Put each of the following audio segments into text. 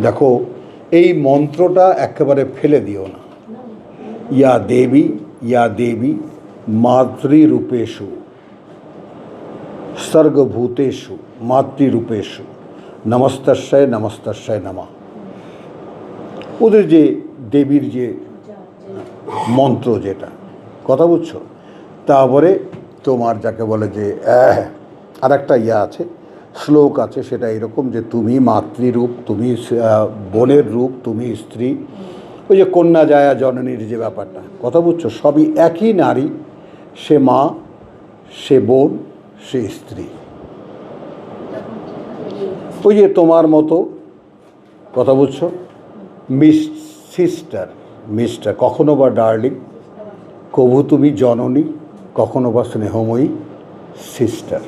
দেখো, এই মন্ত্রটা একেবারে ফেলে দিও না। ইয়া দেবী মাতৃরূপেষু সর্গভূতেষু মাতৃরূপেষু নমস্তস্যায় নমস্তস্যায় নমঃ। ওদের যে দেবীর যে মন্ত্র, যেটা কথা বুঝছো, তারপরে তোমার যাকে বলে যে আর একটা আছে, শ্লোক আছে, সেটা এরকম যে তুমি মাতৃরূপ, তুমি বোনের রূপ, তুমি স্ত্রী। ওই যে কন্যা জায়া জননীর যে ব্যাপারটা, কথা বুঝছো, সবই একই নারী। সে মা, সে বোন, সে স্ত্রী। ওই যে তোমার মতো, কথা বুঝছো, মিস্টার, কখনো বা ডার্লিং, কভু তুমি জননী, কখনো বা স্নেহময়ী সিস্টার।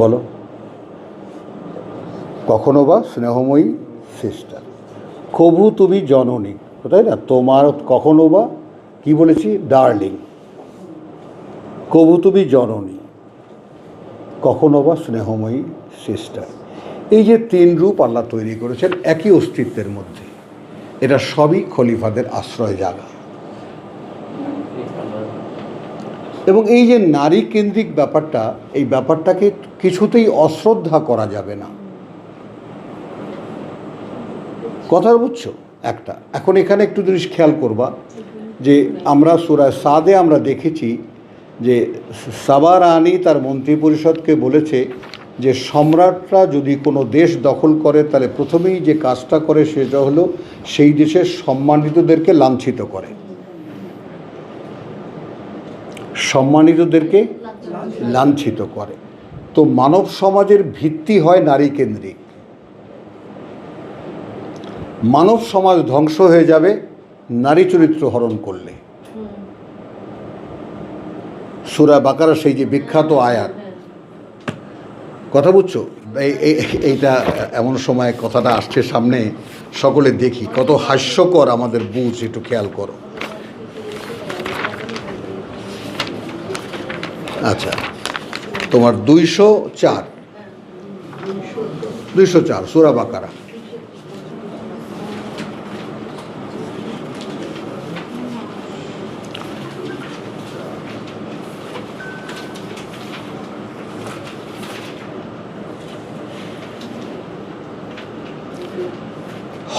বলো, কখনো বা স্নেহময়ী সিস্টার, কভু তুমি জননী, তাই না? তোমার কখনো বা কি বলেছি, ডার্লিং, কভু তুমি জননী, কখনো বা স্নেহময়ী সিস্টার। এই যে তিন রূপ আল্লাহ তৈরি করেছেন একই অস্তিত্বের মধ্যে, এটা সবই খলিফাদের আশ্রয় জায়গা। এবং এই যে নারী কেন্দ্রিক ব্যাপারটা, এই ব্যাপারটাকে কিছুতেই অশ্রদ্ধা করা যাবে না। কথা বুঝছো একটা? এখন এখানে একটু জিনিস খেয়াল করবা যে আমরা সূরা সাদে আমরা দেখেছি যে সাবা রানী তার মন্ত্রিপরিষদকে বলেছে যে সম্রাটরা যদি কোনো দেশ দখল করে তাহলে প্রথমেই যে কাজটা করে সেটা হলো সেই দেশের সম্মানিতদেরকে লাঞ্ছিত করে, সম্মানিতদেরকে লাঞ্ছিত করে। তো মানব সমাজের ভিত্তি হয় নারী কেন্দ্রিক। মানব সমাজ ধ্বংস হয়ে যাবে নারী চরিত্র হরণ করলে। সূরা বাকারা সেই যে বিখ্যাত আয়াত, কথা বুঝছো, এইটা এমন সময় কথাটা আসছে সামনে, সকলে দেখি কত হাস্যকর আমাদের বুঝ, একটু খেয়াল করো। আচ্ছা, তোমার 204 সূরা বাকারা।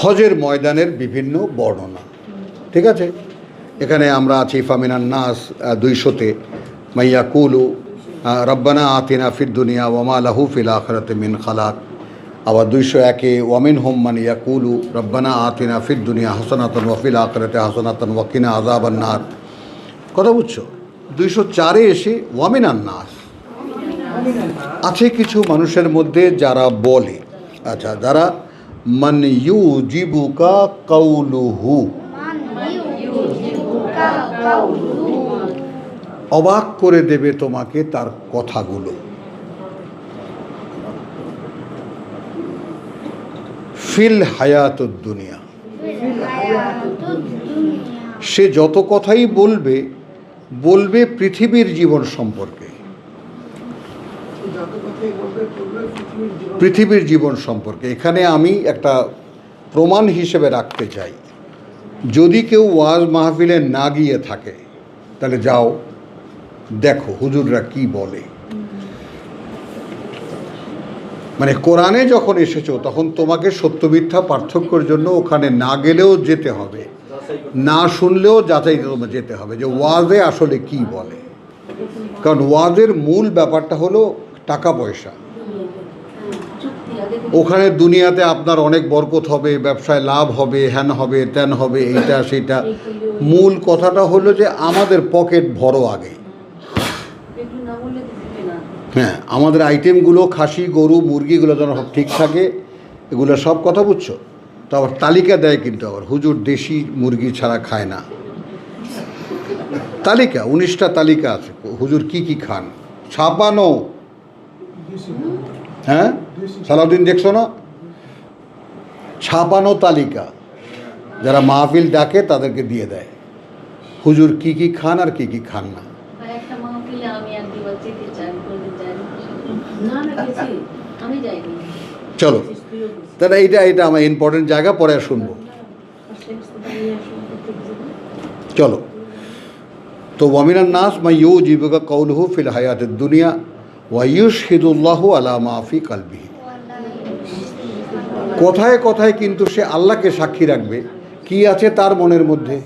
হজের ময়দানের বিভিন্ন বর্ণনা, ঠিক আছে? এখানে আমরা আছি ফামিনান নাস 200-তে, মাইয়া কুলু রব্বানা আতিনা ফিদ দুনিয়া ওয়ামা লাহু ফিল আখিরাতি মিন খালাক। আবার 201-এ ওয়ামিন হুম মান ইয়াকুলু রব্বানা আতিনা ফিদ দুনিয়া হাসানাতান ওয়া ফিল আখিরাতি হাসানাতান ওয়া কিনা আযাবান নার। কথা বুঝছো? 204-এ এসে ওয়ামিনান নাস আছে কিছু মানুষের মধ্যে যারা বলে, আচ্ছা, যারা মান ইউজিবুকা কাউলুহু, অবাক করে দেবে তোমাকে তার কথাগুলো। ফিল হায়াতুদ দুনিয়া, সে যত কথাই বলবে বলবে পৃথিবীর জীবন সম্পর্কে, পৃথিবীর জীবন সম্পর্কে। এখানে আমি একটা প্রমাণ হিসেবে রাখতে চাই, যদি কেউ ওয়াজ মাহফিলে না গিয়ে থাকে তাহলে যাও দেখো হুজুররা কি বলে। মানে কোরআনে যখন এসেছো তখন তোমাকে সত্য মিথ্যা পার্থক্যের জন্য ওখানে না গেলেও যেতে হবে, না শুনলেও যাচাই তোমার যেতে হবে যে ওয়াজে আসলে কি বলে। কারণ ওয়াজের মূল ব্যাপারটা হলো টাকা পয়সা। ওখানে দুনিয়াতে আপনার অনেক বরকত হবে, ব্যবসায় লাভ হবে, হ্যান হবে, ত্যান হবে, এইটা সেইটা। মূল কথাটা হলো যে আমাদের পকেট ভরো আগে। হ্যাঁ, আমাদের আইটেমগুলো খাসি, গরু, মুরগিগুলো যেন সব ঠিক থাকে, এগুলো সব কথা বুঝছো। তো আবার তালিকা দেয়, কিন্তু আবার হুজুর দেশি মুরগি ছাড়া খায় না। তালিকা 19টা তালিকা আছে, হুজুর কি কি খান, ছাপানো। হ্যাঁ, সালাউদ্দিন দেখছো না, ছাপানো তালিকা। যারা মাহফিল ডাকে তাদেরকে দিয়ে দেয় হুজুর কি কি খান আর কি কি খান না। একটা মাহফিলে আমি এক দুবার যেতে চাই, কোনোদিন যাইনি। না না গেছি, আমি যাইনি। চলো তাহলে এটা আমার ইম্পর্টেন্ট জায়গা, পরে আর শুনবো। চলো, তো ওয়ামিনান নাস মা ইউজিবুকা কওলুহু ফিল হায়াতিদ দুনিয়া ওয়া ইউশহিদুল্লাহু আলা মা ফি কলবিহি। কথায় কথায় কিন্তু সে আল্লাহকে সাক্ষী রাখবে কি আছে তার মনের মধ্যে।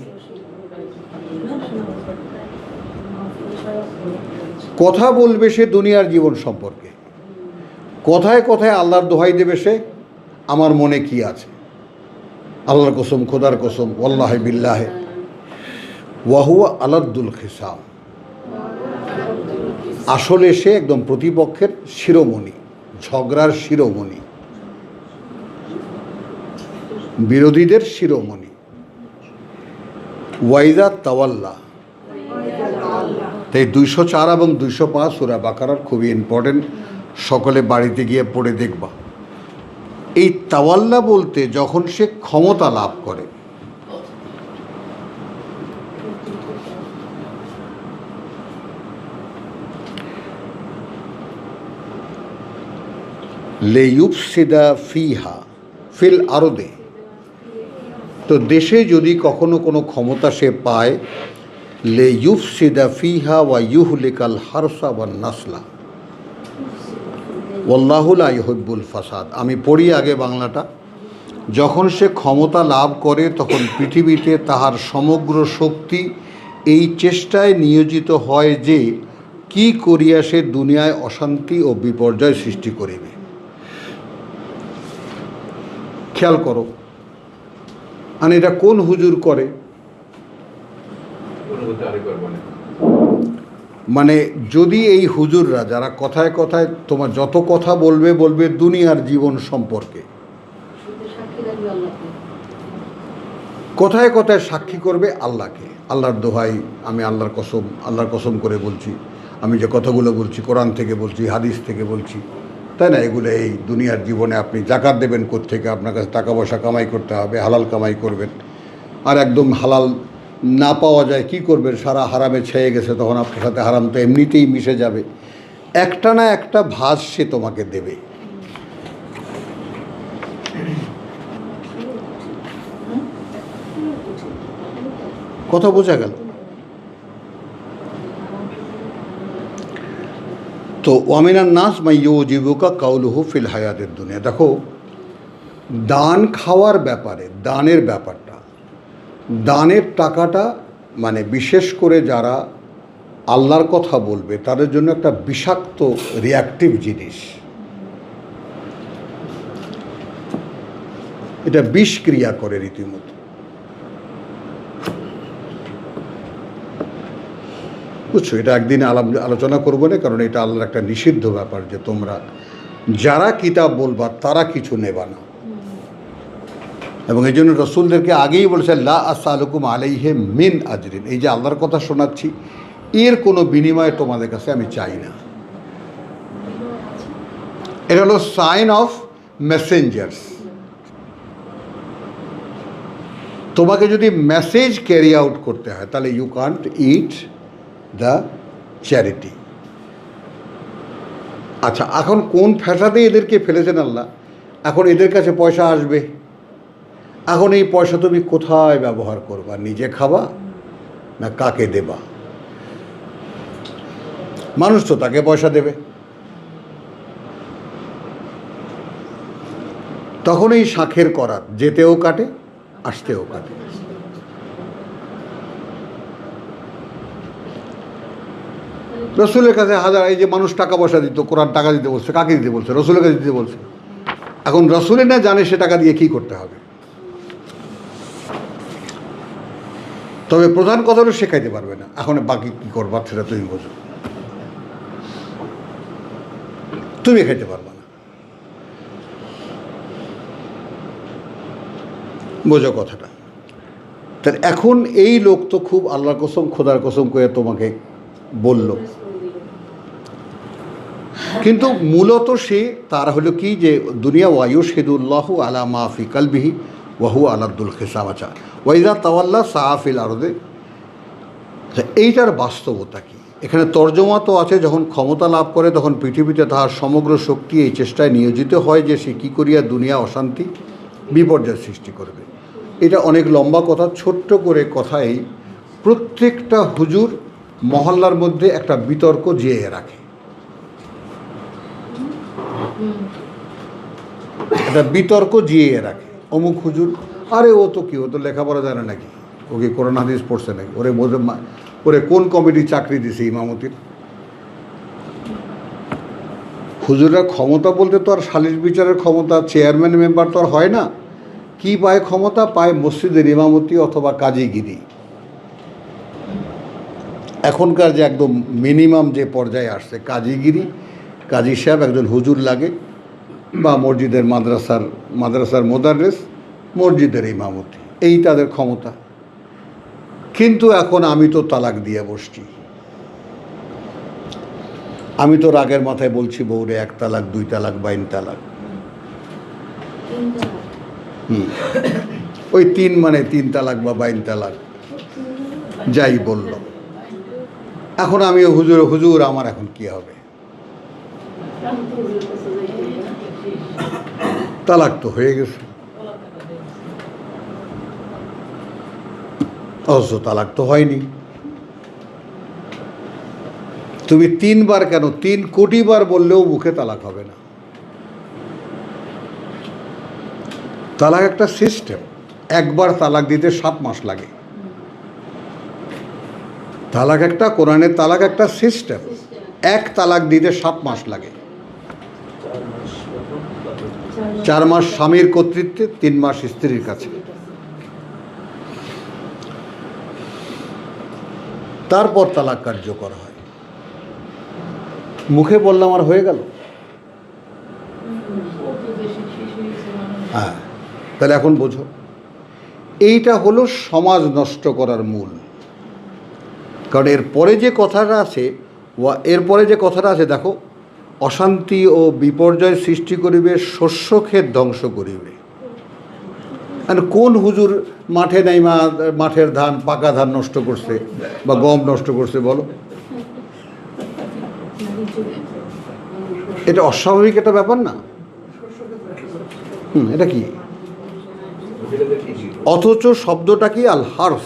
কথা বলবে সে দুনিয়ার জীবন সম্পর্কে, কথায় কথায় আল্লাহর দোহাই দেবে সে আমার মনে কি আছে। আল্লাহর কসম, খোদার কসম, ওয়াল্লাহি বিল্লাহি ওয়াহুয়া আলাদ্দুল খিসাম। আসলে সে একদম প্রতিপক্ষের শিরোমণি, ঝগড়ার শিরোমণি, বিরোধীদের শিরোমণি। ওয়াইদা তাওয়াল্লা, তাই 204 এবং 205 সূরা বাকারার খুবই ইম্পর্টেন্ট, সকলে বাড়িতে গিয়ে পড়ে দেখবা। এই তাওয়াল্লা বলতে যখন সে ক্ষমতা লাভ করে, লেয়ুফসিদা ফিহা ফিল আরদে, তো দেশে যদি কখনো কোনো ক্ষমতা সে পায়, লেয়ুফসিদা ফিহা ওয়া ইউহলিকাল হারসা ওয়ান নাসলা ওয়াল্লাহু লা ইউহিব্বুল ফাসাদ। আমি পড়ি আগে বাংলাটা। যখন সে ক্ষমতা লাভ করে তখন পৃথিবীতে তাহার সমগ্র শক্তি এই চেষ্টায় নিয়োজিত হয় যে কি করিয়া সে দুনিয়ায় অশান্তি ও বিপর্যয় সৃষ্টি করিবে। খেয়াল করো, আর এটা কোন হুজুর করে? মানে যদি এই হুজুররা যারা কথায় কথায় তোমার যত কথা বলবে বলবে দুনিয়ার জীবন সম্পর্কে, কথায় কথায় সাক্ষী করবে আল্লাহকে, আল্লাহর দোহাই, আমি আল্লাহর কসম করে বলছি, আমি যে কথাগুলো বলছি কোরআন থেকে বলছি, হাদিস থেকে বলছি, তাই না? এগুলো এই দুনিয়ার জীবনে আপনি জাকাত দেবেন কোত্থেকে, আপনার কাছে টাকা পয়সা কামাই করতে হবে, হালাল কামাই করবেন। আর একদম হালাল না পাওয়া যায় কি করবেন? সারা হারামে ছেয়ে গেছে, তখন আপনার সাথে হারাম তো এমনিতেই মিশে যাবে। একটা না একটা ভাঁজ সে তোমাকে দেবে। কথা বোঝা গেল? তো ওয়ামিনান নাস মা ইউজিবুকা কাউলুহু ফিল হায়াতিদ দুনিয়া। দেখো, দান খাওয়ার ব্যাপারে, দানের ব্যাপারটা, দানের টাকাটা মানে বিশেষ করে যারা আল্লাহর কথা বলবে তাদের জন্য একটা বিষাক্ত রিয়াক্টিভ জিনিস। এটা বিষক্রিয়া করে রীতিমতো। বুঝছো? এটা একদিনে আলোচনা করবো না, কারণ এটা আল্লাহর একটা নিষিদ্ধ ব্যাপার যে তোমরা যারা কিতাব বলবা তারা কিছু নেবা না। এবং এই জন্য রসুলদেরকে আগেই বলেছে লা আসআলুকুম আলাইহি মিন আজরিন, এই যে আল্লাহর কথা শোনাচ্ছি এর কোনো বিনিময় তোমাদের কাছে আমি চাই না। এটা হলো সাইন অফ মেসেঞ্জার্স। তোমাকে যদি মেসেজ ক্যারি আউট করতে হয় তাহলে you can't eat the charity. আচ্ছা, এখন কোন ফ্যাসাদে এদেরকে ফেলেছেন আল্লাহ? এখন এদের কাছে পয়সা আসবে, এখন এই পয়সা তুমি কোথায় ব্যবহার করবা? নিজে খাবা না কাকে দেবা? মানুষ তো তাকে পয়সা দেবে। তখন এই শাঁখের করাত যেতেও কাটে, আসতেও কাটে। রসুলের কাছে হাজার, এই যে মানুষ টাকা পয়সা দিত, কোরআন টাকা দিতে বলছে, কাকে দিতে বলছে? রসুলের কাছে দিতে বলছে। এখন রসুলের না জানে সে টাকা দিয়ে কী করতে হবে। তবে প্রধান কথা হলো শেখাইতে পারবে না। এখন বাকি কী করবা সেটা তুমি বোঝো, তুমি খাইতে পারবে না। বোঝো কথাটা? তাহলে এখন এই লোক তো খুব আল্লাহর কসম খোদার কসম করে তোমাকে বলল, কিন্তু মূলত সে তার হলো কি যে দুনিয়া ওয়ায়ুশহিদুল্লাহু আলা মা ফি কলবিহি ওয়া হুয়া আলাদ্দুল খিসাম। ওয়াইদা তাওয়াল্লা সাআ ফিল আরদে, এইটার বাস্তবতা কি? এখানে তর্জমা তো আছে, যখন ক্ষমতা লাভ করে তখন পৃথিবীতে তাহার সমগ্র শক্তি এই চেষ্টায় নিয়োজিত হয় যে সে কী করিয়া দুনিয়া অশান্তি বিপর্যয় সৃষ্টি করবে। এটা অনেক লম্বা কথা, ছোট্ট করে কথাই প্রত্যেকটা হুজুর মহল্লার মধ্যে একটা বিতর্ক জিয়ে রাখে, একটা বিতর্ক জিয়ে রাখে। অমুক হুজুর, আরে ও তো কি, ও তো লেখাপড়া জানে নাকি, ও কি কোরআন হাদিস পড়ছে নাকি, ওরে কোন কমিটি চাকরি দিছে ইমামতির। হুজুরের ক্ষমতা বলতে তো আর সালিশ বিচারের ক্ষমতা, চেয়ারম্যান মেম্বার তো আর হয় না। কি পায় ক্ষমতা? পায় মসজিদের ইমামতি অথবা কাজীগিরি। এখনকার যে একদম মিনিমাম যে পর্যায়ে আসছে কাজীগিরি, কাজী সাহেব একজন হুজুর লাগে, বা মসজিদের মাদ্রাসার মোদাররেস, মসজিদের ইমামতি, এই তাদের ক্ষমতা। কিন্তু এখন আমি তো তালাক দিয়ে বসছি, আমি তো রাগের মাথায় বলছি বউরে 1 তালাক 2 তালাক 22 তালাক। ওই 3 মানে 3 তালাক বা 22 তালাক যাই বলল। এখন আমি হুজুর আমার এখন কি হবে? তালাক তো হয়ে গেছে, অথচ তালাক তো হয়নি। তুমি 3 বার কেন, 3 কোটি বার বললেও মুখে তালাক হবে না। তালাক একটা সিস্টেম। একবার তালাক দিতে 7 মাস লাগে। তালাক একটা, কোরআনের তালাক একটা সিস্টেম। 1 তালাক দিতে 7 মাস লাগে। 4 মাস স্বামীর কর্তৃত্বে, 3 মাস স্ত্রীর কাছে। তারপর তালাক কার্যকর হয়। মুখে বললাম আর হয়ে গেল। হ্যাঁ, তাহলে এখন বোঝো, এইটা হলো সমাজ নষ্ট করার মূল। কারণ এরপরে যে কথাটা আছে, দেখো, অশান্তি ও বিপর্যয় সৃষ্টি করিবে, শস্য ক্ষেত ধ্বংস করিবে। আর কোন হুজুর মাঠে নাইমা মাঠের ধান, পাকা ধান নষ্ট করছে বা গম নষ্ট করছে বলো? এটা অস্বাভাবিক একটা ব্যাপার না? এটা কি? অথচ শব্দটা কি? আল হারফ।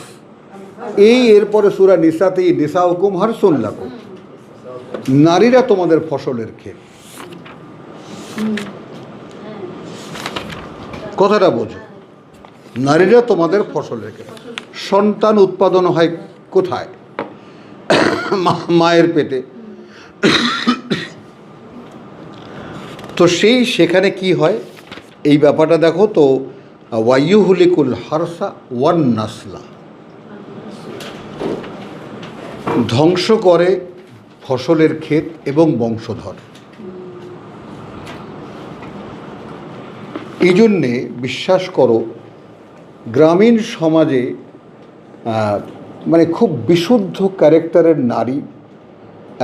এরপরে সূরা নিসাতেই নিসাউকুম হারসুন লাকুম, নারীরা তোমাদের ফসলের ক্ষেত। কথাটা বোঝো, নারীরা তোমাদের ফসলের ক্ষেত। সন্তান উৎপাদন হয় কোথায়? মায়ের পেটে। তো সেখানে কি হয় এই ব্যাপারটা দেখো তো, ওয়াইয়ুহলিকুল হারসা ওয়ান নাসলা, ধ্বংস করে ফসলের ক্ষেত এবং বংশধর। এই জন্যে বিশ্বাস করো, গ্রামীণ সমাজে মানে খুব বিশুদ্ধ ক্যারেক্টারের নারী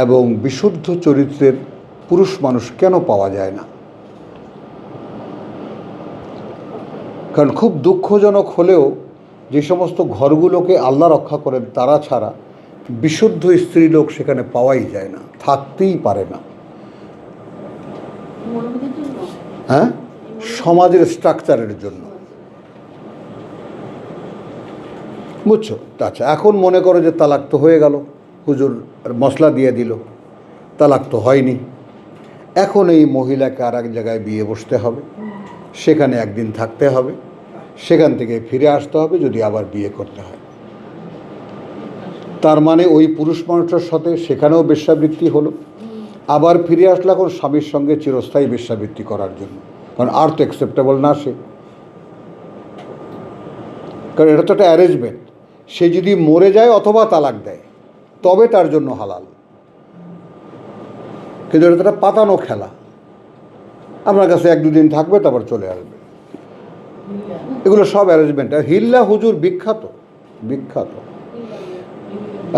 এবং বিশুদ্ধ চরিত্রের পুরুষ মানুষ কেন পাওয়া যায় না? কারণ খুব দুঃখজনক হলেও যে সমস্ত ঘরগুলোকে আল্লাহ রক্ষা করেন তারা ছাড়া বিশুদ্ধ স্ত্রীলোক সেখানে পাওয়াই যায় না, থাকতেই পারে না। হ্যাঁ, সমাজের স্ট্রাকচারের জন্য, বুঝছো? আচ্ছা, এখন মনে করো যে তালাক তো হয়ে গেল, হুজুর মশলা দিয়ে দিল, তালাক তো হয়নি। এখন এই মহিলাকে আর এক জায়গায় বিয়ে বসতে হবে, সেখানে একদিন থাকতে হবে, সেখান থেকে ফিরে আসতে হবে যদি আবার বিয়ে করতে হয়। তার মানে ওই পুরুষ মানুষটার সাথে সেখানেও বেশ্যাবৃত্তি হলো, আবার ফিরে আসলো এখন স্বামীর সঙ্গে চিরস্থায়ী বেশ্যাবৃত্তি করার জন্য। কারণ আর তো অ্যাকসেপ্টেবল না সে, কারণ এটা তো একটা অ্যারেঞ্জমেন্ট। সে যদি মরে যায় অথবা তালাক দেয় তবে তার জন্য হালাল, কিন্তু এটা তো একটা পাতানো খেলা। আপনার কাছে 1-2 দিন থাকবে, তারপর চলে আসবে। এগুলো সব অ্যারেঞ্জমেন্ট। আর হিল্লা হুজুর বিখ্যাত বিখ্যাত,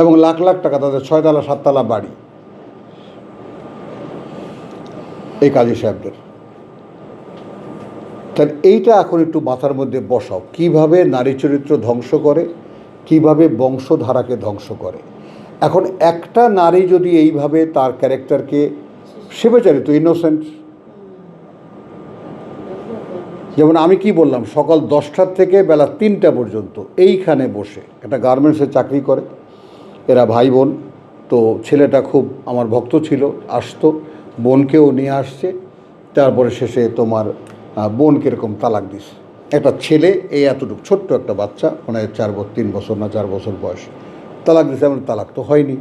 এবং লাখ লাখ টাকা তাদের 6 তলা 7 তলা বাড়ি, এই কাজী সাহেবদের। তাহলে এইটা এখন একটু মাথার মধ্যে বসাও, কিভাবে নারী চরিত্র ধ্বংস করে, কিভাবে বংশধারাকে ধ্বংস করে। এখন একটা নারী যদি এইভাবে তার ক্যারেক্টারকে, সে বেচারি তো ইনোসেন্ট। যেমন আমি কি বললাম, সকাল 10টার থেকে বেলা 3টা পর্যন্ত এইখানে বসে, একটা গার্মেন্টসে চাকরি করে, এরা ভাই বোন। তো ছেলেটা খুব আমার ভক্ত ছিল, আসতো, বোনকেও নিয়ে আসছে। তারপরে শেষে তোমার বোনকে এরকম তালাক দিস। একটা ছেলে এই এতটুকু ছোট্ট একটা বাচ্চা, মানে 3 বছর না 4 বছর বয়স, তালাক দিছে। আমার তালাক তো হয়নি।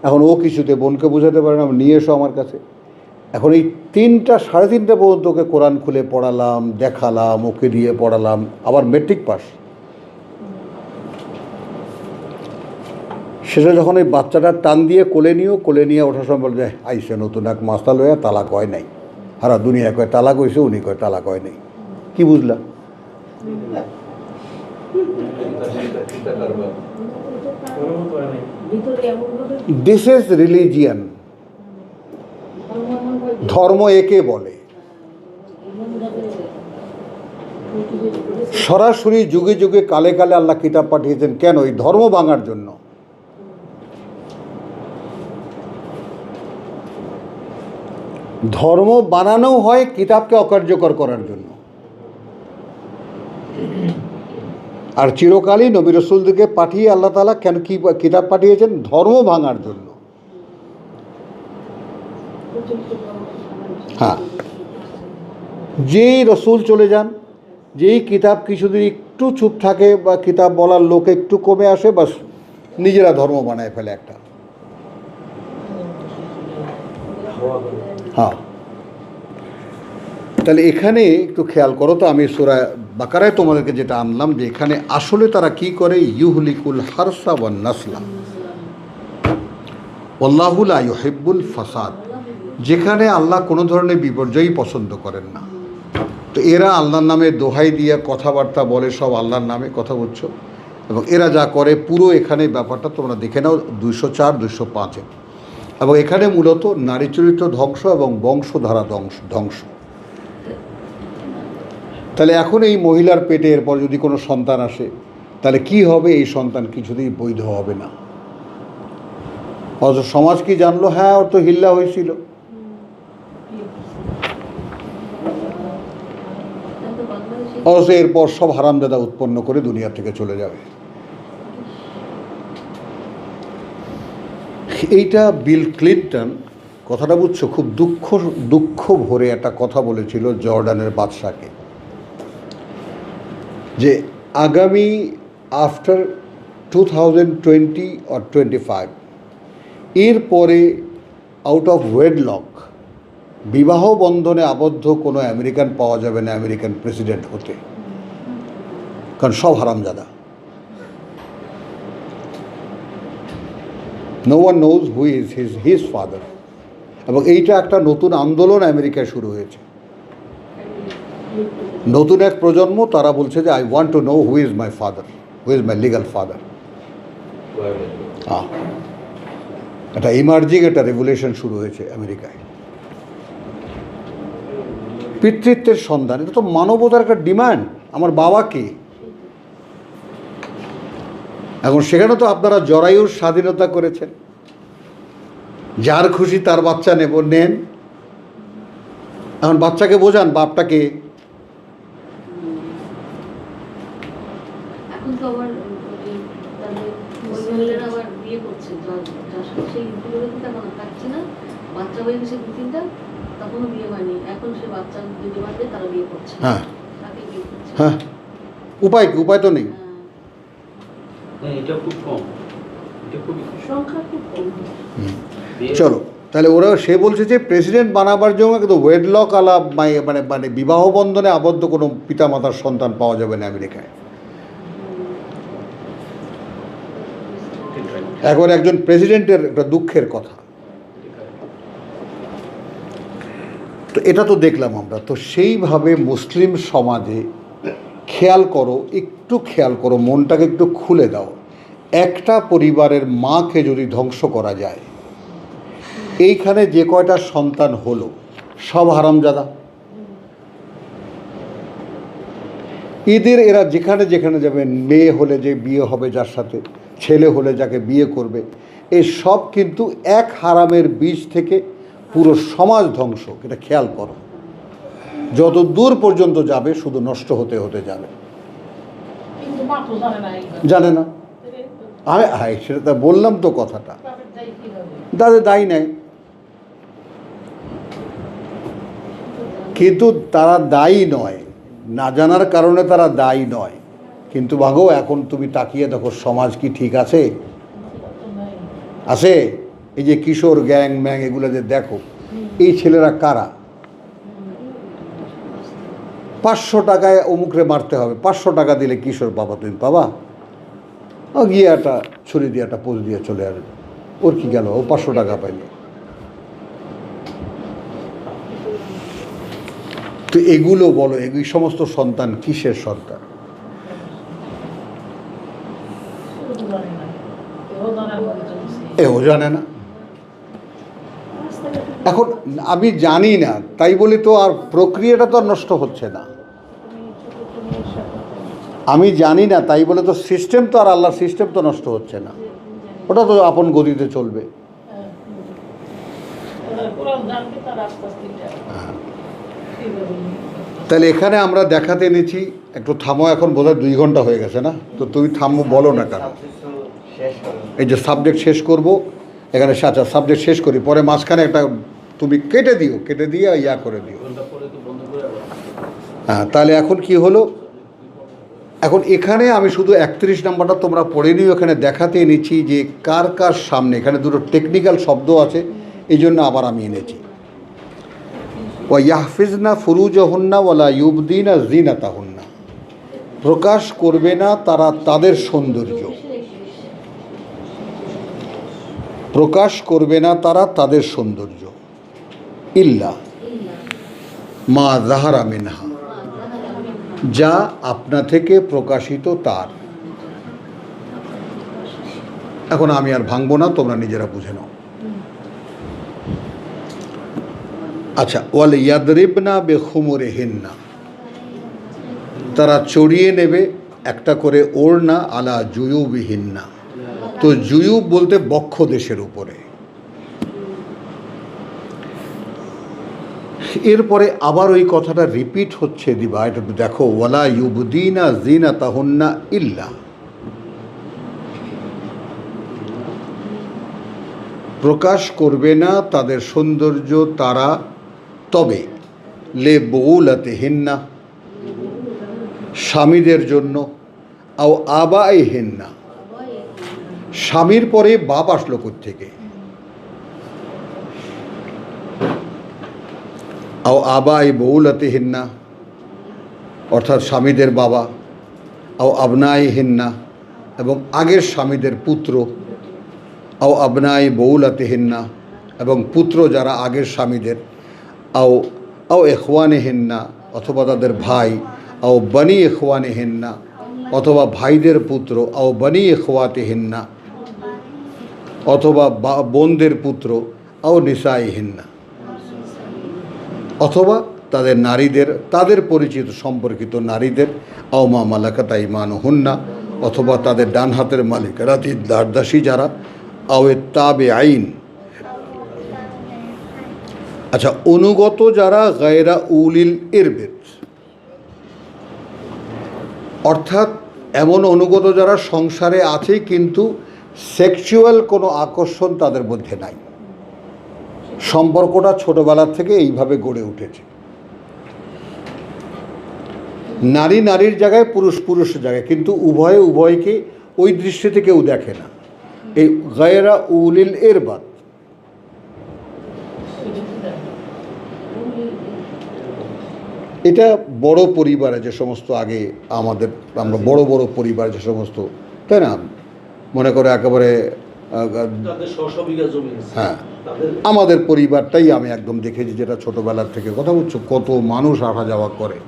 এখন ও কিছুতে বোনকে বোঝাতে পারে না, নিয়ে এসো আমার কাছে। এখন এই 3টা 3:30 পর্যন্ত ওকে কোরআন খুলে পড়ালাম, দেখালাম, ওকে দিয়ে পড়ালাম, আবার মেট্রিক পাস। শেষে যখন ওই বাচ্চাটা টান দিয়ে কোলে নিয়ে ওঠার সময় বলছে, আইসে নতুন এক মাস্তাল হয়ে তালাক হয় নাই। হারা দুনিয়া কয় তালাক হয়েছে, উনি কয় তালাক হয় নাই। কি বুঝলা? This is religion. ধর্ম একে বলে। সরাসরি যুগে যুগে কালে কালে আল্লাহ কিতাব পাঠিয়েছেন কেন? এই ধর্ম ভাঙার জন্য। ধর্ম বানানো হয় কিতাবকে অকার্যকর করার জন্য। আর চিরকালই নবী রাসূলদেরকে পাঠিয়ে আল্লাহ তাআলা কেন কি কিতাব পাঠিয়েছেন? ধর্ম ভাঙার জন্য। হ্যাঁ, যেই রসুল চলে যান, যেই কিতাব কিছুদিন একটু চুপ থাকে বা কিতাব বলার লোক একটু কমে আসে, বাস নিজেরা ধর্ম বানায় ফেলে একটা। হ্যাঁ, তাহলে এখানে একটু খেয়াল করো তো। আমি সূরা বাকারায় তোমাদেরকে যেটা আনলাম, যে এখানে আসলে তারা কি করে, ইউহলিকুল হারসা ওয়ান নাসলা ওয়াল্লাহু লা ইউহিব্বুল ফাসাদ। যেখানে আল্লাহ কোনো ধরনের বিপর্যয়ই পছন্দ করেন না। তো এরা আল্লাহর নামে দোহাই দিয়ে কথাবার্তা বলে, সব আল্লাহর নামে কথা বলছো। এবং এরা যা করে পুরো এখানে ব্যাপারটা তোমরা দেখে নাও 204, 205-এ। এবং এখানে মূলত নারী চরিত্র ধ্বংস এবং বংশধারা ধ্বংস। তাহলে এখন এই মহিলার পেটে এরপর যদি কোনো সন্তান আসে, তাহলে কি হবে? এই সন্তান কিছুতেই বৈধ হবে না। অথচ সমাজ কি জানলো? হ্যাঁ, ওর তো হিল্লা হয়েছিল। অথচ এরপর সব হারামজাদা উৎপন্ন করে দুনিয়া থেকে চলে যাবে। এইটা বিল ক্লিন্টন, কথাটা বুঝছো, খুব দুঃখ ভরে একটা কথা বলেছিল জর্ডানের বাদশাকে, যে আগামী আফটার 2020 or 25 এরপরে আউট অফ ওয়েডলক, বিবাহ বন্ধনে আবদ্ধ কোনো আমেরিকান পাওয়া যাবে না আমেরিকান প্রেসিডেন্ট হতে, কারণ সব হারামজাদা। No one knows who is his father. এবং এইটা একটা নতুন আন্দোলন আমেরিকায় শুরু হয়েছে। নতুন এক প্রজন্ম, তারা বলছে যে I want to know who is my father, who is my legal father. একটা ইমার্জিং একটা রেভলিউশন শুরু হয়েছে আমেরিকায়। পিতৃত্বের সন্ধান, এটা তো মানবতার একটা ডিমান্ড। আমার বাবা কে? এখন সেখানে তো আপনারা জরায়ুর স্বাধীনতা করেছেন, যার খুশি তার বাচ্চা নেন। এখন বাচ্চাকে বোঝান বাপটাকে। এখন তো আবার ওই মহিলারা আবার বিয়ে করছে, সেই তেমন থাকছে না, বাচ্চা হয়ে গেছে 2-3টা, তখনও বিয়ে হয়নি। এখন সে বাচ্চা যদি বাঁধবে তারা বিয়ে করছে। হ্যাঁ তাকে বিয়ে করছে। হ্যাঁ, উপায় কি? উপায় তো নেই। এটা খুব কম, এটা খুবই সংখ্যা খুব কম। চলো, তাহলে ওরা, সে বলছে যে প্রেসিডেন্ট বানাবার জন্য কিন্তু ওয়েডলক আলাপ, মানে বিবাহ বন্ধনে আবদ্ধ কোনো পিতামাতার সন্তান পাওয়া যাবে না আমেরিকায়। এখন একজন প্রেসিডেন্টের একটা দুঃখের কথা। তো এটা তো দেখলাম আমরা। তো সেইভাবে মুসলিম সমাজে খেয়াল করো, একটু খেয়াল করো, মনটাকে একটু খুলে দাও। একটা পরিবারের মাকে যদি ধ্বংস করা যায়, এইখানে যে কয়টা সন্তান হলো সব হারামজাদা। এরা যেখানে যেখানে যাবে, মেয়ে হলে যে বিয়ে হবে যার সাথে, ছেলে হলে যাকে বিয়ে করবে, এই সব কিন্তু এক হারামের বীজ থেকে পুরো সমাজ ধ্বংস। এটা খেয়াল করো, যত দূর পর্যন্ত যাবে শুধু নষ্ট হতে হতে যাবে। কিন্তু মা তো জানে না এইবার। জানে না, তাহলে আমি সেটা তা বললাম তো কথাটা, বাপের দায়ী কি হবে? তাদের দায়ী নেই, কিন্তু তারা দায়ী নয়, না জানার কারণে তারা দায়ী নয়। কিন্তু ভাগো এখন তুমি তাকিয়ে দেখো সমাজ কি ঠিক আছে? তো নাই। আছে? এই যে কিশোর গ্যাং ম্যাং এগুলো যে দেখো, এই ছেলেরা কারা? 500 টাকায় অমুকরে মারতে হবে, 500 টাকা দিলে কিশোর পাবা, তুমি পাবা? ও গিয়ে একটা ছুরি দিয়ে একটা পোজ দিয়ে চলে আসবে, ওর কি গেল, ও 500 টাকা পাইনি। তো এগুলো বলো, এই সমস্ত সন্তান কিসের সন্তান? শুধু জানে না। এও জানার মতো চলছে। এও জানে না। এখন আমি জানি না তাই বলে তো আর প্রক্রিয়াটা তো আর নষ্ট হচ্ছে না। আমি জানি না তাই বলে তো সিস্টেম তো আর আল্লাহর সিস্টেম তো নষ্ট হচ্ছে না, ওটা তো আপন গতিতে চলবে। হ্যাঁ। ওরা কোরআন জানবে তার আস্তে আস্তে এটা এইভাবে তাহলে এখানে আমরা দেখাতে এনেছি, একটু থামো, এখন বোধহয় 2 ঘন্টা হয়ে গেছে না? তো তুমি থামো, বলো না কেন? এই যে সাবজেক্ট শেষ করব এখানে, আচ্ছা সাবজেক্ট শেষ করি, পরে মাঝখানে একটা তুমি কেটে দিও, কেটে দিয়ে ইয়া করে দিও। ঘন্টা পরে তো বন্ধ করে আবার হ্যাঁ, তাহলে এখন কি হলো, এখন এখানে আমি শুধু 31 নাম্বারটা তোমরা পড়ে নিও। এখানে দেখাতে এনেছি যে কার কার সামনে, এখানে দুটো টেকনিক্যাল শব্দ আছে, এই জন্য আবার আমি এনেছি। ওয়া ইয়াহফিজনা ফুরুজাহুন্না ওয়ালা ইউবদিনা জিনাতাহুন্না, প্রকাশ করবে না তারা তাদের সৌন্দর্য, প্রকাশ করবে না তারা তাদের সৌন্দর্য, ইল্লা মা যাহারা মিনহা, যা আপনা থেকে প্রকাশিত তার। এখন আমি আর ভাঙবো না, তোমরা নিজেরা বুঝে নাও। আচ্ছা, ওয়াল ইয়াদরিবনা বিখুমুরিহিন্না, তারা চড়িয়ে নেবে একটা করে ওড়না আলা জুয়ুবিহিন্না। তো জুয়ুব বলতে বক্ষ দেশের উপরে। এরপরে আবার ওই কথাটা রিপিট হচ্ছে, দিবা এটা একটু দেখো, ওয়ালা ইউবদিনা জিনাতাহুন্না ইল্লা, প্রকাশ করবে না তাদের সৌন্দর্য তারা, তবে লে বুলাতিহিন্না, স্বামীদের জন্য, আও আবাইহিন্না, স্বামীর পরে বাপ আসলো কোত্থেকে, আও আবাই বউলাতিহিন্না, অর্থাৎ স্বামীদের বাবা, আও আবনাইহিন্না, এবং আগের স্বামীদের পুত্র, আও আবনাই বউলাতিহিন্না, এবং পুত্র যারা আগের স্বামীদের, আও আও এখওয়ানিহিন্না, অথবা তাদের ভাই, আও বনি এখওয়ানিহিন্না, অথবা ভাইদের পুত্র, আও বনি এখওয়াতিহিন্না, অথবা বোনদের পুত্র, আও নিসাইহিন্না, অথবা তাদের নারীদের, তাদের পরিচিত সম্পর্কিত নারীদের, আও মা মালাকাত আইমানুহুন্না, অথবা তাদের ডান হাতের মালিক রাতি দাসদাসী যারা, আও তাবে আইন, আচ্ছা অনুগত যারা, গায়রা উলিল ইরবিত, অর্থাৎ এমন অনুগত যারা সংসারে আছে কিন্তু সেক্সুয়াল কোনো আকর্ষণ তাদের মধ্যে নাই, সম্পর্কটা ছোটবেলার থেকে এইভাবে গড়ে উঠেছে। নারী নারীর জায়গায়, পুরুষ পুরুষের জায়গায়, কিন্তু উভয়ে উভয়কে ওই দৃষ্টিতে কেউ দেখে না। এই গায়রা উলিল ইরবাত, এটা বড় পরিবারে যে সমস্ত, আগে আমরা বড় বড় পরিবার যে সমস্ত, তাই না, মনে করে একেবারে তাদের 100 বিঘা জমি আছে। হ্যাঁ, তাদের আমাদের পরিবারটাই আমি একদম দেখেছি, যেটা ছোটোবেলার থেকে কথা বলছো, কত মানুষ আসা যাওয়া করে।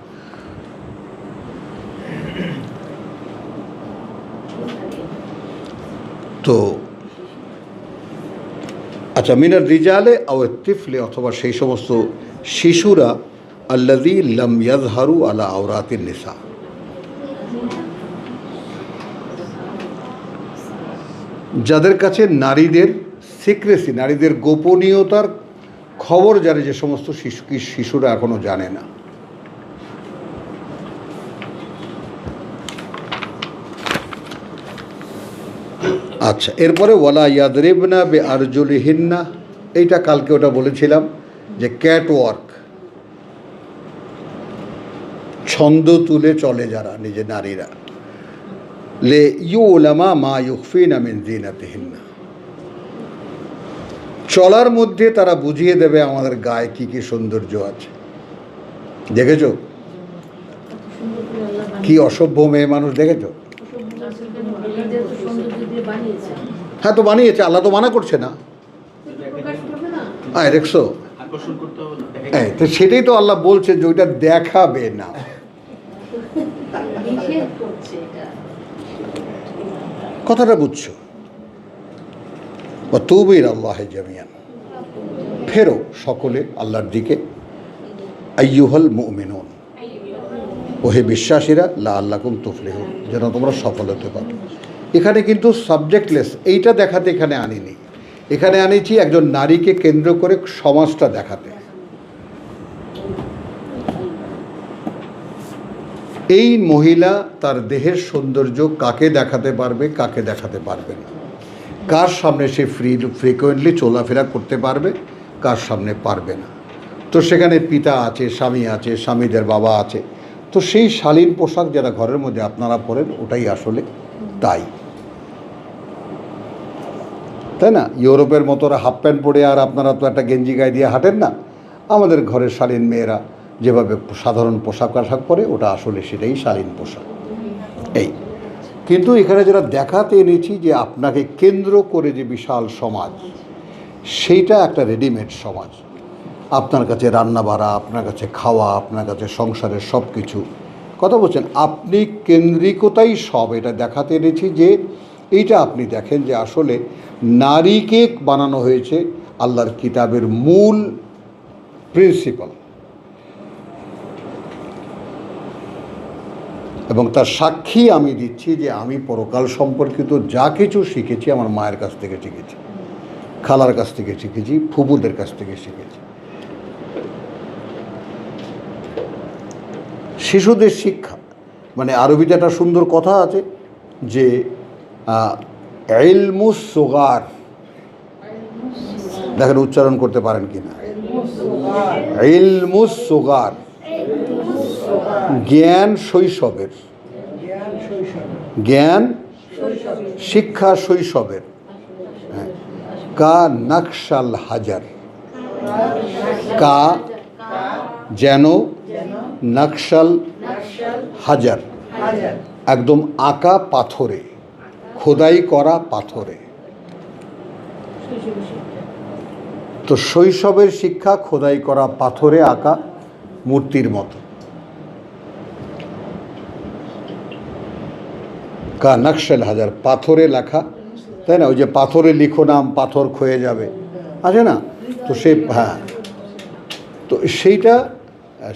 তো আচ্ছা, মিনার রিজালে আও তিফলে, অথবা সেই সমস্ত শিশুরা, আল্লাযী লাম ইয়াযহারু আলা আওরাতিন নিসা, যাদের কাছে নারীদের সিক্রেসি, নারীদের গোপনীয়তার খবর জানে, যে সমস্ত শিশুরা এখনো জানে না। আচ্ছা, এরপরে ওয়ালা ইয়াদরিবনা বে আরজুলিহিন্না, এইটা কালকে ওটা বলেছিলাম যে ক্যাট ওয়ার্ক, ছন্দ তুলে চলে যারা নিজে নারীরা, লে ইউলামা মা ইউখফিনা মিন জিনাতিহিন্না, চলার মধ্যে তারা বুঝিয়ে দেবে আমাদের গায়ে কি কি সৌন্দর্য আছে। দেখেছো সুন্দর করে আল্লাহ কি অসভ্য মেয়ে মানুষ, দেখেছো? নিজের তো সৌন্দর্য দিয়ে বানিয়েছে, হ্যাঁ, তো বানিয়েছে, আল্লাহ তো মানা করছে না। প্রকাশ করবে না। হ্যাঁ, দেখছো? আকর্ষণ করতে হবে না। হ্যাঁ, তো সেটাই তো আল্লাহ বলছেন যে ওইটা দেখাবে না। নিষেধ করছে এটা। কথাটা বুঝছো? বা তুবির আল্লাহ জামিয়ান, ফেরো সকলে আল্লাহর দিকে, আইয়ুহাল মুমিনুন, ওহে বিশ্বাসীরা, লা আল্লাকুম তুফলিহুন, যেন তোমরা সফল হতে পারো। এখানে কিন্তু সাবজেক্টলেস এইটা দেখাতে এখানে আনিনি, এখানে আনিছি একজন নারীকে কেন্দ্র করে সমাজটা দেখাতে। এই মহিলা তার দেহের সৌন্দর্য কাকে দেখাতে পারবে, কাকে দেখাতে পারবে না, কার সামনে সে ফ্রিকোয়েন্টলি চলাফেরা করতে পারবে, কার সামনে পারবে না। তো সেখানে পিতা আছে, স্বামী আছে, স্বামীদের বাবা আছে। তো সেই শালীন পোশাক যারা ঘরের মধ্যে আপনারা পরেন, ওটাই আসলে তাই, তাই না? ইউরোপের মতো হাফ প্যান্ট পরে আর আপনারা তো একটা গেঞ্জি গায়ে দিয়ে হাঁটেন না। আমাদের ঘরের শালীন মেয়েরা যেভাবে সাধারণ পোশাক আশাক পরে, ওটা আসলে সেটাই শালীন পোশাক। এই কিন্তু এখানে যেটা দেখাতে এনেছি যে আপনাকে কেন্দ্র করে যে বিশাল সমাজ, সেইটা একটা রেডিমেড সমাজ। আপনার কাছে রান্না বাড়া, আপনার কাছে খাওয়া, আপনার কাছে সংসারের সব কিছু, কথা বলছেন, আপনি কেন্দ্রিকতাই সব। এটা দেখাতে এনেছি যে এইটা আপনি দেখেন যে আসলে নারীকে বানানো হয়েছে আল্লাহর কিতাবের মূল প্রিন্সিপাল, এবং তার সাক্ষী আমি দিচ্ছি যে আমি পরকাল সম্পর্কিত যা কিছু শিখেছি আমার মায়ের কাছ থেকে শিখেছি, খালার কাছ থেকে শিখেছি, ফুপুদের কাছ থেকে শিখেছি। শিশুদের শিক্ষা মানে আরবিতে একটা সুন্দর কথা আছে যে ইলমুস সুগার, দেখেন উচ্চারণ করতে পারেন কিনা, ইলমুস সুগার, জ্ঞান শৈশবের, জ্ঞান শিক্ষা শৈশবের, হ্যাঁ, কা নকশাল হাজার, কা যেন, নকশাল হাজার, একদম আঁকা পাথরে, খোদাই করা পাথরে। তো শৈশবের শিক্ষা খোদাই করা পাথরে আঁকা মূর্তির মতো, কা নকশাল হাজার, পাথরে লেখা, তাই না? ওই যে পাথরে লিখো নাম, পাথর ক্ষয়ে যাবে, আছে না? তো সে, হ্যাঁ, তো সেইটা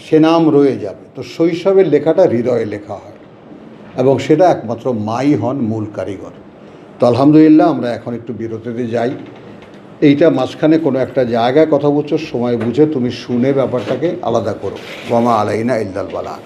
সে নাম রয়ে যাবে। তো শৈশবের লেখাটা হৃদয়ে লেখা হয়, এবং সেটা একমাত্র মাই হন মূল কারিগর। তো আলহামদুলিল্লাহ, আমরা এখন একটু বিরতিতে যাই। এইটা মাঝখানে কোনো একটা জায়গায় কথা বলছো, সময় বুঝে তুমি শুনে ব্যাপারটাকে আলাদা করো। ওয়ামা আলাইনা ইল্লাল বালাগ।